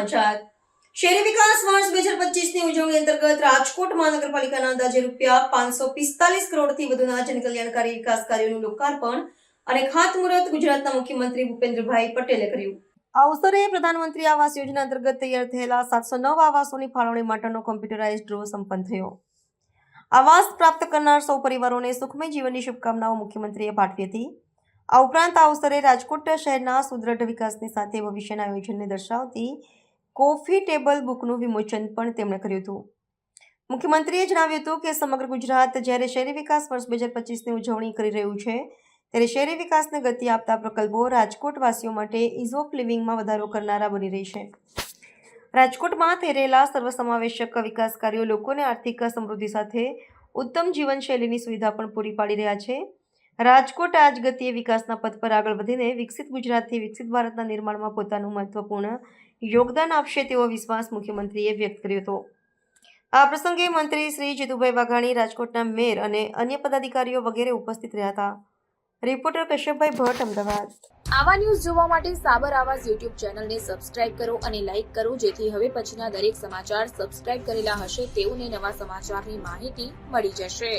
સમાચાર શહેરી વિકાસ વર્ષ 2025ની ઉજવણી અંતર્ગત રાજકોટ મહાનગરપાલિકાના અંદાજે ₹545 કરોડથી વધુના જનકલ્યાણકારી વિકાસ કાર્યોનું લોકાર્પણ અને ખાતમુહૂર્ત ગુજરાતના મુખ્યમંત્રી ભૂપેન્દ્રભાઈ પટેલે કર્યું। આ અવસરે પ્રધાનમંત્રી આવાસ યોજના અંતર્ગત તૈયાર થયેલા 709 આવાસોની ફાળવણી માટેનો કોમ્પ્યુટરાઇઝ્ડ ડ્રો સંપન્ન થયો। આવાસ પ્રાપ્ત કરનાર સૌ પરિવારોને સુખમય જીવનની શુભકામનાઓ મુખ્યમંત્રીએ પાઠવી હતી। આ ઉપરાંત આ અવસરે રાજકોટ શહેરના સુદ્રઢ વિકાસની સાથે ભવિષ્યના આયોજનને દર્શાવતી કોફી ટેબલ બુકનું વિમોચન પણ તેમણે કર્યું હતું। મુખ્યમંત્રીએ જણાવ્યું હતું કે સમગ્ર ગુજરાત જ્યારે શહેરી વિકાસ વર્ષ 2025ની ઉજવણી કરી રહ્યું છે ત્યારે શહેરી વિકાસને ગતિ આપતા પ્રકલ્પો રાજકોટવાસીઓ માટે ઇઝ ઓફ લિવિંગમાં વધારો કરનારા બની રહેશે। રાજકોટમાં થઈ રહેલા સર્વસમાવેશક વિકાસ કાર્યો લોકોને આર્થિક સમૃદ્ધિ સાથે ઉત્તમ જીવનશૈલીની સુવિધા પણ પૂરી પાડી રહ્યા છે। રાજકોટ આજ ગતિએ વિકાસના પથ પર આગળ વધીને વિકસિત ગુજરાતથી વિકસિત ભારતના નિર્માણમાં પોતાનું મહત્વપૂર્ણ યોગદાન આપશે તેવો વિશ્વાસ મુખ્યમંત્રીએ વ્યક્ત કર્યો હતો। આ પ્રસંગે મંત્રી શ્રી જીતુભાઈ વાઘાણી, રાજકોટના મેયર અને અન્ય પદાધિકારીઓ વગેરે ઉપસ્થિત રહ્યા હતા। રિપોર્ટર કશ્યપભાઈ ભટ્ટ, અમદાવાદ। આવા ન્યૂઝ જોવા માટે સાબર આવાઝ યુટ્યુબ ચેનલને સબસ્ક્રાઇબ કરો અને લાઇક કરો, જેથી હવે પછીના દરેક સમાચાર સબસ્ક્રાઇબ કરેલા હશે તેઓને નવા સમાચારની માહિતી મળી જશે।